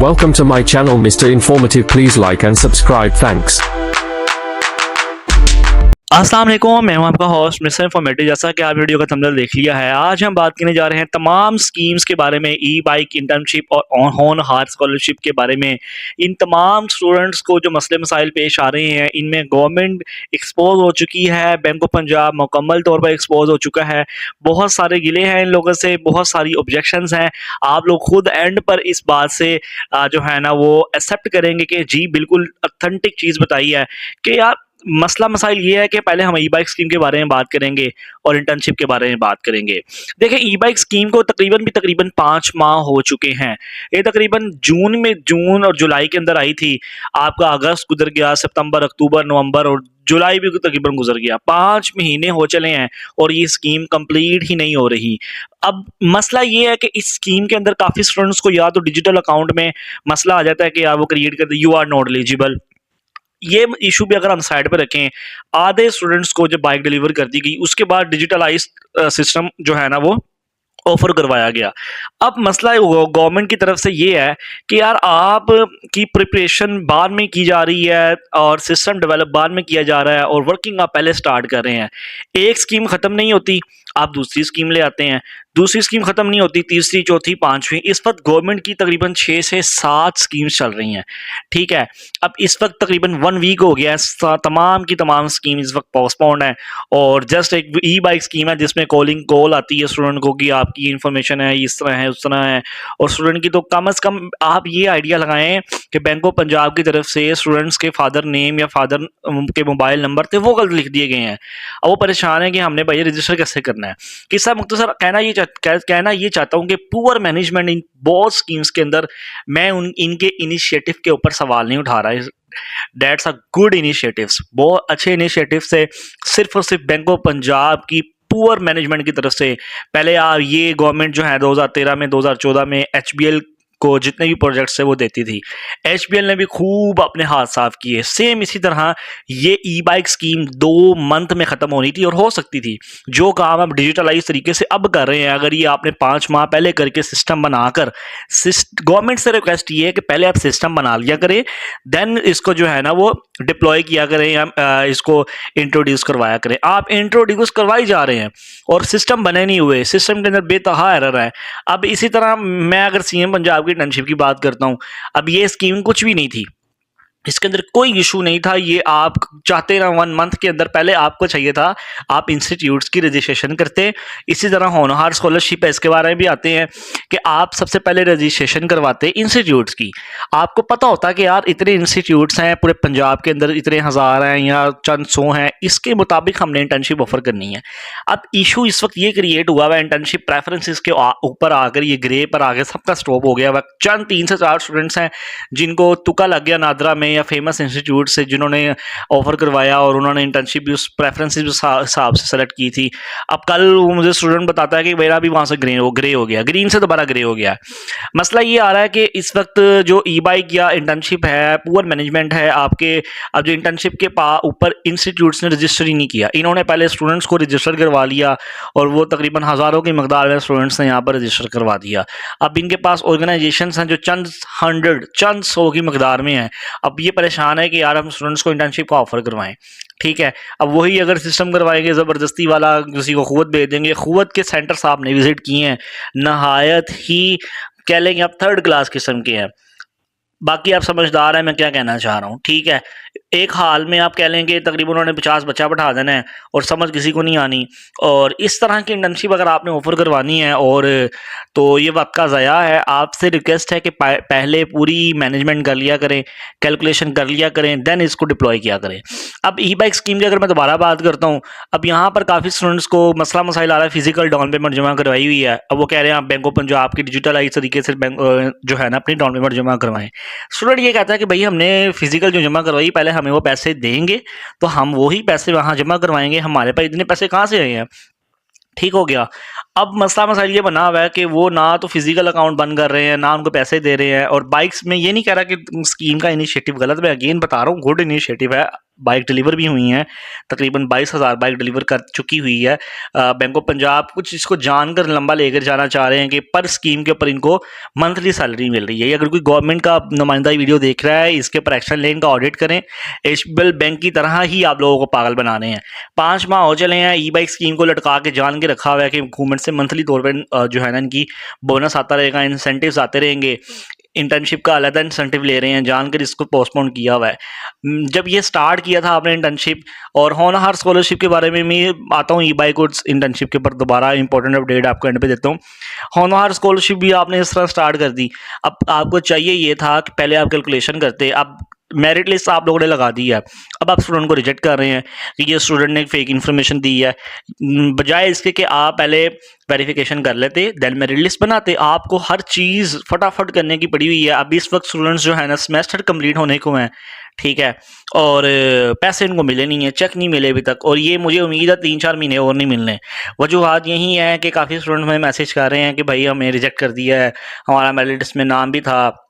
Welcome to my channel Mr. Informative. Please like and subscribe. Thanks. अस्सलाम वालेकुम, मैं हूं आपका होस्ट मिस्टर इन्फॉर्मेटिव। जैसा कि आप वीडियो का थंबनेल देख लिया है, आज हम बात करने जा रहे हैं तमाम स्कीम्स के बारे में, ई बाइक, इंटर्नशिप और होनहार स्कॉलरशिप के बारे में। इन तमाम स्टूडेंट्स को जो मसले मसाइल पेश आ रहे हैं, इनमें गवर्नमेंट एक्सपोज हो चुकी है, बैंक ऑफ पंजाब मुकम्मल तौर पर एक्सपोज हो चुका है। बहुत सारे गिले हैं इन लोगों से, बहुत सारी ऑब्जेक्शंस हैं। आप लोग खुद एंड पर इस बात से जो है ना वो एक्सेप्ट करेंगे कि जी बिल्कुल ऑथेंटिक चीज़ बताई है कि यार मसला मसाइल ये है कि पहले हम ई बाइक स्कीम के बारे में बात करेंगे और इंटर्नशिप के बारे में बात करेंगे। देखिए, ई बाइक स्कीम को तकरीबन 5 माह हो चुके हैं। ये तकरीबन जून और जुलाई के अंदर आई थी। आपका अगस्त गुजर गया, सितंबर, अक्टूबर, नवंबर और जुलाई भी तकरीबन गुजर गया। 5 महीने हो चले हैं और ये स्कीम कंप्लीट ही नहीं हो रही। अब मसला ये है कि इस स्कीम के अंदर काफ़ी स्टूडेंट्स को या तो डिजिटल अकाउंट में मसला आ जाता है कि यार वो क्रिएट करते यू आर नॉट एलिजिबल। ये इशू भी अगर हम साइड पे रखें, आधे स्टूडेंट्स को जब बाइक डिलीवर कर दी गई उसके बाद डिजिटलाइज सिस्टम जो है ना वो ऑफर करवाया गया। अब मसला गवर्नमेंट की तरफ से ये है कि यार आप की प्रिपरेशन बाद में की जा रही है और सिस्टम डेवलप बाद में किया जा रहा है और वर्किंग आप पहले स्टार्ट कर रहे हैं। एक स्कीम ख़त्म नहीं होती, आप दूसरी स्कीम ले आते हैं, दूसरी स्कीम ख़त्म नहीं होती, तीसरी, चौथी, पाँचवीं। इस वक्त गवर्नमेंट की तकरीबन 6 से 7 स्कीम्स चल रही हैं। ठीक है, अब इस वक्त तकरीबन 1 वीक हो गया है, तमाम की तमाम स्कीम इस वक्त पोस्टपोन्ड है और जस्ट एक ई बाइक स्कीम है जिसमें कॉल आती है स्टूडेंट को कि आपकी इन्फॉर्मेशन है, इस तरह है, उस तरह है। और स्टूडेंट की तो कम अज़ कम आप ये आइडिया लगाएं कि बैंक ऑफ पंजाब की तरफ से स्टूडेंट्स के फादर नेम या फादर के मोबाइल नंबर थे वो गलत लिख दिए गए हैं। अब वो परेशान है कि हमने भाई रजिस्टर कैसे करना है। किस्सा मुख्तसर कहना ये चाहता हूँ कि पुअर मैनेजमेंट इन बहुत स्कीम्स के अंदर, मैं इनके इनिशिएटिव के ऊपर सवाल नहीं उठा रहा। दैट्स अ गुड इनिशिएटिव्स, बहुत अच्छे इनिशिएटिव्स है। सिर्फ और सिर्फ बैंक ऑफ पंजाब की पुअर मैनेजमेंट की तरफ से पहले ये गवर्नमेंट जो है 2013 में 2014 में एचबीएल को जितने भी प्रोजेक्ट्स है वो देती थी। एचबीएल ने भी खूब अपने हाथ साफ किए। सेम इसी तरह ये ई बाइक स्कीम 2 मंथ में ख़त्म होनी थी और हो सकती थी। जो काम आप डिजिटलाइज तरीके से अब कर रहे हैं, अगर ये आपने 5 माह पहले करके सिस्टम बनाकर, गवर्नमेंट से रिक्वेस्ट ये है कि पहले आप सिस्टम बना लिया करें, देन इसको जो है ना वो डिप्लॉय किया करें या इसको इंट्रोड्यूस करवाया करें। आप इंट्रोड्यूस करवाई जा रहे हैं और सिस्टम बने नहीं हुए, सिस्टम के अंदर बेतहा एरर है। अब इसी तरह मैं अगर सीएम पंजाब की इंटर्नशिप की बात करता हूँ, अब ये स्कीम कुछ भी नहीं थी, इसके अंदर कोई इशू नहीं था। ये आप चाहते ना 1 मंथ के अंदर पहले आपको चाहिए था आप इंस्टीट्यूट्स की रजिस्ट्रेशन करते। इसी तरह होनहार स्कॉलरशिप है, इसके बारे में भी आते हैं कि आप सबसे पहले रजिस्ट्रेशन करवाते इंस्टीट्यूट्स की। आपको पता होता है कि यार इतने इंस्टीट्यूट्स हैं पूरे पंजाब के अंदर, इतने हज़ार हैं या चंद 100 हैं, इसके मुताबिक हमने इंटर्नशिप ऑफर करनी है। अब इशू इस वक्त ये क्रिएट हुआ है, इंटर्नशिप प्रेफरेंसेस के ऊपर आकर ये ग्रे पर आगे सबका स्टॉप हो गया है। चंद 3 से 4 स्टूडेंट्स हैं जिनको तुक्का लग गया नादरा में या फेमस इंस्टीट्यूट से, जिन्होंने ऑफर करवाया और उन्होंने इंटर्नशिप भी उस प्रेफरेंसेस हिसाब से सेलेक्ट की थी। अब कल मुझे स्टूडेंट बताता है कि मेरा भी वहाँ से ग्रे हो गया, ग्रीन से दोबारा ग्रे हो गया। मसला ये आ रहा है कि इस वक्त जो ई बाइक या इंटर्नशिप है, पुअर मैनेजमेंट है आपके। अब जो इंटर्नशिप के ऊपर इंस्टीट्यूट्स ने रजिस्टर ही नहीं किया, इन्होंने पहले स्टूडेंट्स को रजिस्टर करवा लिया और वो तकरीबन हज़ारों की मकदार में स्टूडेंट्स ने यहाँ पर रजिस्टर करवा दिया। अब इनके पास ऑर्गेनाइजेशन हैं जो चंद 100 की मकदार में हैं। अब ये परेशान है कि यार हम स्टूडेंट्स को इंटर्नशिप का ऑफर करवाएं। ठीक है, अब वही अगर सिस्टम करवाएंगे ज़बरदस्ती वाला, किसी को खुवत भेज देंगे। खुवत के सेंटर साहब ने विजिट किए हैं, नहायत ही कह लेंगे आप 3rd क्लास किस्म के हैं। बाकी आप समझदार हैं मैं क्या कहना चाह रहा हूँ। ठीक है, एक हाल में आप कह लेंगे तकरीबन उन्होंने 50 बच्चा बैठा देना है और समझ किसी को नहीं आनी। और इस तरह की इंटर्नशिप अगर आपने ऑफर करवानी है और तो ये वक्त का ज़या है। आपसे रिक्वेस्ट है कि पहले पूरी मैनेजमेंट कर लिया करें, कैलकुलेशन कर लिया करें, देन इसको डिप्लॉय किया करें। अब ई बाइक स्कीम की अगर मैं दोबारा बात करता हूँ, अब यहाँ पर काफ़ी स्टूडेंट्स को मसला मसाइल आ रहा है, फिजिकल डाउन पेमेंट जमा करवाई हुई है। अब वो कह रहे हैं आप बैंक ऑफ पंजाब की डिजिटलाइज तरीके से जो है ना अपनी डाउन पेमेंट जमा करवाएं। स्टूडेंट ये कहता है कि भाई हमने फिजिकल जो जमा करवाई पहले हमें वो पैसे देंगे तो हम वही पैसे वहाँ जमा करवाएंगे, हमारे पास इतने पैसे कहाँ से आए हैं। ठीक हो गया। अब मसला मसाइल ये बना हुआ है कि वो ना तो फिजिकल अकाउंट बंद कर रहे हैं, ना उनको पैसे दे रहे हैं। और बाइक्स में ये नहीं कह रहा कि स्कीम का इनिशिएटिव गलत, मैं अगेन बता रहा हूँ गुड इनिशिएटिव है। बाइक डिलीवर भी हुई हैं, तकरीबन 22,000 बाइक डिलीवर कर चुकी हुई है। बैंक ऑफ पंजाब कुछ इसको जानकर लंबा लेकर जाना चाह रहे हैं कि पर स्कीम के ऊपर इनको मंथली सैलरी मिल रही है। अगर कोई गवर्नमेंट का नुमाइंदा वीडियो देख रहा है, इसके ऊपर एक्शन लें, इनका ऑडिट करें। एचबीएल बैंक की तरह ही आप लोगों को पागल बनाने हैं। 5 माह हो चले हैं, ई बाइक स्कीम को लटका के जान के रखा हुआ है कि हुकूमत से मंथली तौर पर जो है ना इनकी बोनस आता रहेगा, इंसेंटिव्स आते रहेंगे। इंटर्नशिप का अलग इंसेंटिव ले रहे हैं, जानकर इसको पोस्टपोन किया हुआ है। जब ये स्टार्ट किया था आपने इंटर्नशिप और होनहार स्कॉलरशिप के बारे में मैं आता हूँ, ई बाइक और इंटर्नशिप के ऊपर दोबारा इंपॉर्टेंट अपडेट आपको एंड पे देता हूँ। होनहार स्कॉलरशिप भी आपने इस तरह स्टार्ट कर दी। अब आपको चाहिए ये था कि पहले आप कैलकुलेशन करते, अब मेरिट लिस्ट आप लोगों ने लगा दी है। अब आप स्टूडेंट को रिजेक्ट कर रहे हैं कि ये स्टूडेंट ने फेक इन्फॉर्मेशन दी है। बजाय इसके कि आप पहले वेरिफिकेशन कर लेते, देन मेरिट लिस्ट बनाते। आपको हर चीज़ फटाफट करने की पड़ी हुई है। अब इस वक्त स्टूडेंट्स जो है ना सेमेस्टर कंप्लीट होने को हैं, ठीक है, और पैसे इनको मिले नहीं है, चेक नहीं मिले अभी तक, और ये मुझे उम्मीद है 3-4 महीने और नहीं मिलने। वजूहत यही है कि काफ़ी स्टूडेंट हमें मैसेज कर रहे हैं कि भाई हमें रिजेक्ट कर दिया है, हमारा मेरिट लिस्ट में नाम भी था,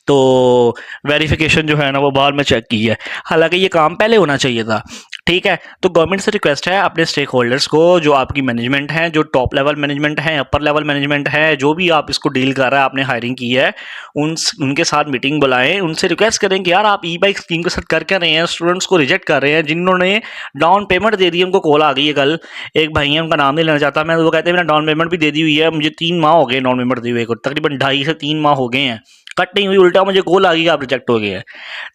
तो वेरिफिकेशन जो है ना वो बाद में चेक की है। हालांकि ये काम पहले होना चाहिए था, ठीक है। तो गवर्नमेंट से रिक्वेस्ट है अपने स्टेक होल्डर्स को, जो आपकी मैनेजमेंट है, जो टॉप लेवल मैनेजमेंट है, अपर लेवल मैनेजमेंट है, जो भी आप इसको डील कर रहा है, आपने हायरिंग की है, उनके साथ मीटिंग बुलाएं, उनसे रिक्वेस्ट करें कि यार आप ई बाइक स्कीम के साथ कर क्या रहे हैं, स्टूडेंट्स को रिजेक्ट कर रहे हैं। जिन्होंने डाउन पेमेंट दे दी है, उनको कॉल आ गई है कल, एक भाई है, उनका नाम नहीं लेना चाहता मैं, वो कहते हैं मैंने डाउन पेमेंट भी दे दी हुई है, मुझे 3 माह हो गए डाउन पेमेंट दिए हुए को, तकरीबन 2.5 से 3 माह हो गए हैं, कट नहीं हुई, उल्टा मुझे कॉल आ गई आप रिजेक्ट हो गए हैं।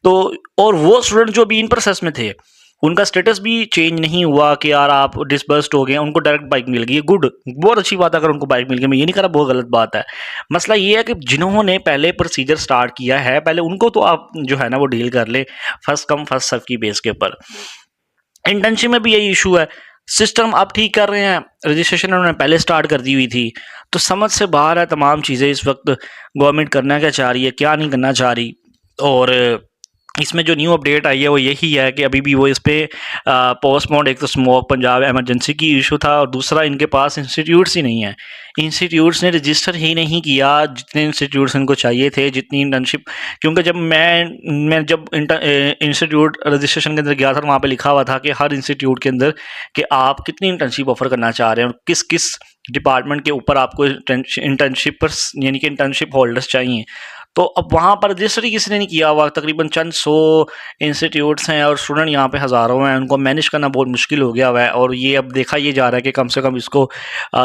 तो और वो स्टूडेंट जो भी इन प्रोसेस में थे, उनका स्टेटस भी चेंज नहीं हुआ कि यार आप डिसबर्स्ड हो गए, उनको डायरेक्ट बाइक मिल गई है। गुड, बहुत अच्छी बात है अगर उनको बाइक मिल गई, मैं ये नहीं कह रहा बहुत गलत बात है। मसला ये है कि जिन्होंने पहले प्रोसीजर स्टार्ट किया है, पहले उनको तो आप जो है ना वो डील कर ले, फर्स्ट कम फर्स्ट सर्व की बेस के ऊपर। इंटर्नशिप में भी यही इशू है, सिस्टम आप ठीक कर रहे हैं, रजिस्ट्रेशन उन्होंने पहले स्टार्ट कर दी हुई थी, तो समझ से बाहर है तमाम चीज़ें इस वक्त। गवर्नमेंट करना क्या चाह रही है, क्या नहीं करना चाह रही। और इसमें जो न्यू अपडेट आई है वो यही है कि अभी भी वो इस पर पोस्टपोन्ड, एक तो स्मोक पंजाब एमरजेंसी की इशू था, और दूसरा इनके पास इंस्टीट्यूट्स ही नहीं है। इंस्टीट्यूट्स ने रजिस्टर ही नहीं किया जितने इंस्टीट्यूट्स इनको चाहिए थे, जितनी इंटर्नशिप। क्योंकि जब मैं जब इंस्टीट्यूट रजिस्ट्रेशन के अंदर गया था, वहाँ पे लिखा हुआ था कि हर इंस्टीट्यूट के अंदर कि आप कितनी इंटर्नशिप ऑफर करना चाह रहे हैं और किस किस डिपार्टमेंट के ऊपर आपको इंटर्नशिप पर यानी कि इंटर्नशिप होल्डर्स चाहिए। तो अब वहाँ पर रजिस्टर ही किसी ने नहीं किया हुआ, तकरीबन चंद 100 इंस्टीट्यूट्स हैं और स्टूडेंट यहाँ पे हज़ारों हैं, उनको मैनेज करना बहुत मुश्किल हो गया हुआ है। और ये अब देखा ये जा रहा है कि कम से कम इसको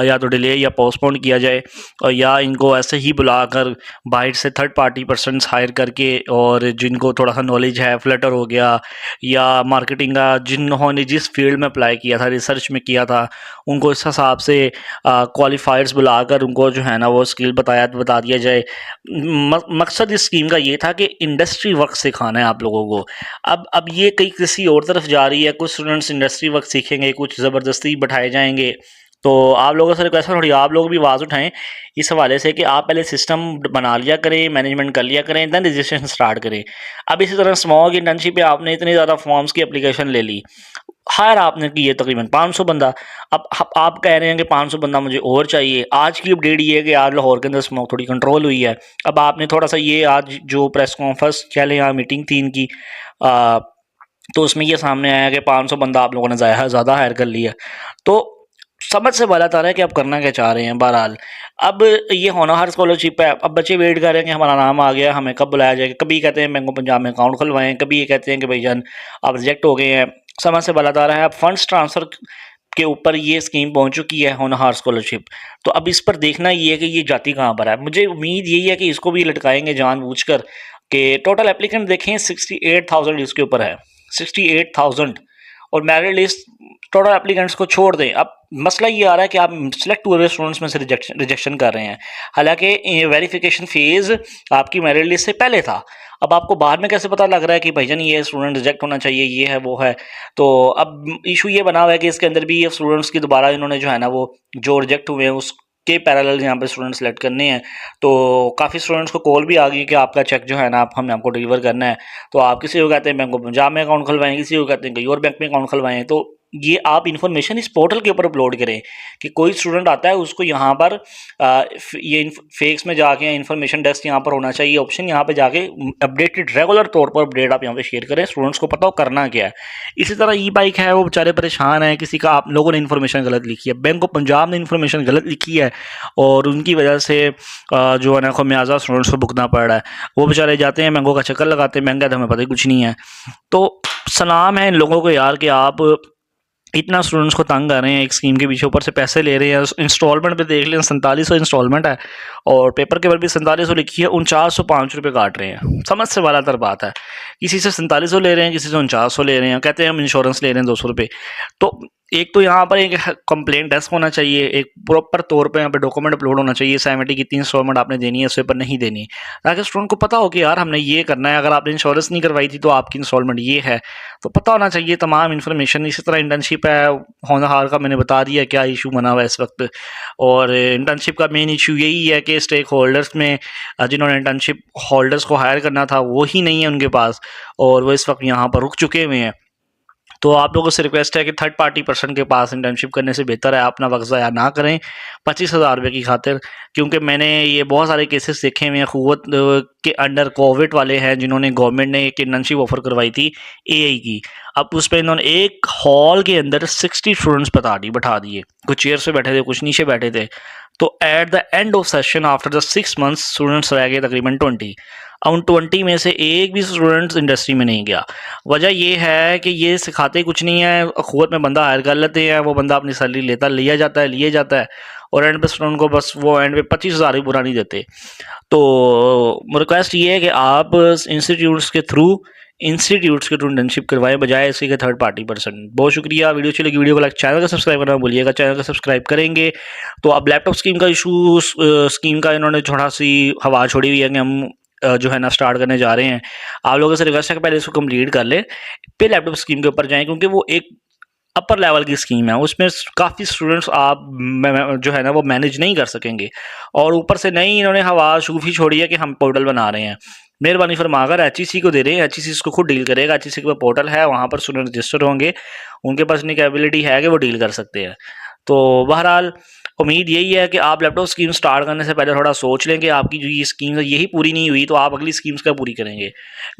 या तो डिले या पोस्टपोन किया जाए, और या इनको ऐसे ही बुलाकर बाहर से थर्ड पार्टी पर्सनस हायर करके, और जिनको थोड़ा सा नॉलेज है, फ्लटर हो गया या मार्केटिंग का, जिन्होंने जिस फील्ड में अप्लाई किया था, रिसर्च में किया था, उनको इस हिसाब से क्वालिफायर्स बुलाकर उनको जो है ना वो स्किल बता दिया जाए। मकसद इस स्कीम का ये था कि इंडस्ट्री वर्क सिखाना है आप लोगों को। अब ये कहीं किसी और तरफ जा रही है, कुछ स्टूडेंट्स इंडस्ट्री वर्क सीखेंगे, कुछ ज़बरदस्ती बैठाए जाएंगे। तो आप लोगों से रिक्वेस्ट है, थोड़ी आप लोग भी आवाज़ उठाएं इस हवाले से कि आप पहले सिस्टम बना लिया करें, मैनेजमेंट कर लिया करें, दैन रजिस्ट्रेशन स्टार्ट करें। अब इसी तरह स्मॉग इंटर्नशिप पे आपने इतनी ज़्यादा फॉर्म्स की एप्लीकेशन ले ली, हायर आपने की है तकरीबन 500 बंदा। अब आप कह रहे हैं कि 500 बंदा मुझे और चाहिए। आज की अपडेट ये है कि आज लाहौर के अंदर स्मोक थोड़ी कंट्रोल हुई है। अब आपने थोड़ा सा ये आज जो प्रेस कॉन्फ्रेंस चले, यहाँ मीटिंग थी इनकी, तो उसमें ये सामने आया कि 500 बंदा आप लोगों ने ज़्यादा हायर कर लिया। तो समझ से बात आ रहा है कि आप करना क्या चाह रहे हैं। बहरहाल अब ये होनहार स्कॉलरशिप है, अब बच्चे वेट कर रहे हैं कि हमारा नाम आ गया, हमें कब बुलाया जाएगा। कभी कहते हैं बैंक ऑफ पंजाब में अकाउंट खुलवाएं, कभी ये कहते हैं कि भाईजान आप रिजेक्ट हो गए हैं। समझ से बात आ रहा है। अब फंड्स ट्रांसफ़र के ऊपर ये स्कीम पहुंच चुकी है, होनहार स्कॉलरशिप। तो अब इस पर देखना ये है कि ये जाती कहाँ पर है। मुझे उम्मीद यही है कि इसको भी लटकाएंगे जानबूझकर कि टोटल एप्लीकेंट देखें 68,000 इसके ऊपर है, 68,000, और मेरिट लिस्ट टोटल एप्लीकेंट्स को छोड़ दें। अब मसला ये आ रहा है कि आप सेलेक्ट हुए स्टूडेंट्स में से रिजेक्शन कर रहे हैं, हालांकि वेरिफिकेशन फेज़ आपकी मेरिट लिस्ट से पहले था। अब आपको बाद में कैसे पता लग रहा है कि भाईजान ये स्टूडेंट रिजेक्ट होना चाहिए, ये है वो है। तो अब इशू ये बना हुआ है कि इसके अंदर भी ये स्टूडेंट्स की दोबारा इन्होंने जो है ना वो जो रिजेक्ट हुए हैं उसके पैरेलल यहाँ पे स्टूडेंट सेलेक्ट करने हैं। तो काफ़ी स्टूडेंट्स को कॉल भी आ गई कि आपका चेक जो है ना हमने आपको डिलीवर करना है। तो आप किसी को कहते हैं बैंक ऑफ पंजाब में अकाउंट खुलवाएं, किसी को कहते हैं कहीं और बैंक में अकाउंट खुलवाएं। तो ये आप इन्फॉर्मेशन इस पोर्टल के ऊपर अपलोड करें कि कोई स्टूडेंट आता है उसको यहाँ पर ये फेक्स में जाके इन्फॉर्मेशन डेस्क यहाँ पर होना चाहिए ऑप्शन, यहाँ पे जाके अपडेटेड रेगुलर तौर पर अपडेट आप यहाँ पे शेयर करें, स्टूडेंट्स को पता हो करना क्या है। इसी तरह ई बाइक है, वो बेचारे परेशान हैं, किसी का आप लोगों ने इन्फॉर्मेशन गलत लिखी है, बैंक ऑफ पंजाब ने इन्फॉर्मेशन गलत लिखी है और उनकी वजह से जो है ना खमियाजा स्टूडेंट्स को भुगतना पड़ रहा है। वो बेचारे जाते हैं मैंगो का चक्कर लगाते हैं, महंगा तो हमें पता ही कुछ नहीं है। तो सलाम है इन लोगों को यार कि आप इतना स्टूडेंट्स को तंग कर रहे हैं एक स्कीम के पीछे, ऊपर से पैसे ले रहे हैं। इंस्टॉलमेंट पे देख लें 4700 इंस्टॉलमेंट है और पेपर के ऊपर भी 4700 लिखी है, 4905 रुपये काट रहे हैं। समझ से वाला बात है, किसी से 4700 ले रहे हैं, किसी से 4900 ले रहे हैं, कहते हैं हम इंश्योरेंस ले रहे हैं 200 रुपये। तो एक तो यहाँ पर एक कंप्लेंट डेस्क होना चाहिए, एक प्रॉपर तौर पे यहाँ पे डॉक्यूमेंट अपलोड होना चाहिए, सहमति कितनी इंस्टॉलमेंट आपने देनी है, उसके ऊपर नहीं देनी, ताकि स्टूडेंट को पता हो कि यार हमने ये करना है। अगर आपने इंश्योरेंस नहीं करवाई थी तो आपकी इंस्टॉलमेंट ये है, तो पता होना चाहिए तमाम इन्फॉर्मेशन। इसी तरह इंटर्नशिप है, होनहार का मैंने बता दिया क्या इशू बना हुआ है इस वक्त। और इंटर्नशिप का मेन इशू यही है कि स्टेक होल्डर्स में जिन्होंने इंटर्नशिप होल्डर्स को हायर करना था वो ही नहीं है उनके पास, और वो इस वक्त यहाँ पर रुक चुके हुए हैं। तो आप लोगों से रिक्वेस्ट है कि थर्ड पार्टी पर्सन के पास इंटर्नशिप करने से बेहतर है अपना वक्त ज़ाया ना करें 25,000 रुपये की खातिर, क्योंकि मैंने ये बहुत सारे केसेस देखे हुए हैं क़ुव्वत के अंडर कोविड वाले हैं जिन्होंने गवर्नमेंट ने एक इंटर्नशिप ऑफर करवाई थी एआई की। अब उस पर इन्होंने एक हॉल के अंदर 60 स्टूडेंट्स बैठा दिए, कुछ चेयर्स पे बैठे थे, कुछ नीचे बैठे थे। तो at the end of session after the 6 months students रह गए तकरीबन 20। उन 20 में से एक भी स्टूडेंट्स इंडस्ट्री में नहीं गया। वजह ये है कि ये सिखाते कुछ नहीं है, अखुवत में बंदा हायर कर लेते हैं, वो बंदा अपनी सैलरी लिए जाता है और एंड पे स्टूडेंट को बस वो एंड पे 25,000 ही पूरा नहीं देते। तो रिक्वेस्ट ये है कि आप इंस्टीट्यूट्स के थ्रू इंटर्नशिप करवाएं बजाय इसके के थर्ड पार्टी पर्सन। बहुत शुक्रिया। वीडियो अच्छी लगी वीडियो को लाइक, चैनल को सब्सक्राइब करना भूलिएगा। चैनल को सब्सक्राइब करेंगे तो अब लैपटॉप स्कीम का इशू, स्कीम का इन्होंने थोड़ा सी हवा छोड़ी हुई है कि हम जो है ना स्टार्ट करने जा रहे हैं। आप लोगों से रिक्वेस्ट है कि पहले इसको कंप्लीट कर लें, फिर लैपटॉप स्कीम के ऊपर जाएं, क्योंकि वो एक अपर लेवल की स्कीम है, उसमें काफ़ी स्टूडेंट्स आप जो है ना वो मैनेज नहीं कर सकेंगे। और ऊपर से नहीं इन्होंने हवा शूफी छोड़ी है कि हम पोर्टल बना रहे हैं। मेहरबानी फरमाकर एचईसी को दे रहे हैं, एचईसी इसको खुद डील करेगा। एचईसी के पोर्टल है, वहाँ पर स्टूडेंट रजिस्टर होंगे, उनके पास इतनी कैपेबिलिटी है कि वो डील कर सकते हैं। तो बहरहाल उम्मीद यही है कि आप लैपटॉप स्कीम स्टार्ट करने से पहले थोड़ा सोच लें कि आपकी जो ये स्कीम है यही पूरी नहीं हुई तो आप अगली स्कीम्स क्या पूरी करेंगे।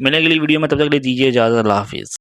मिलेंगे अगली वीडियो में, तब तक ले दीजिए इजाज़त। अल्लाह हाफिज़।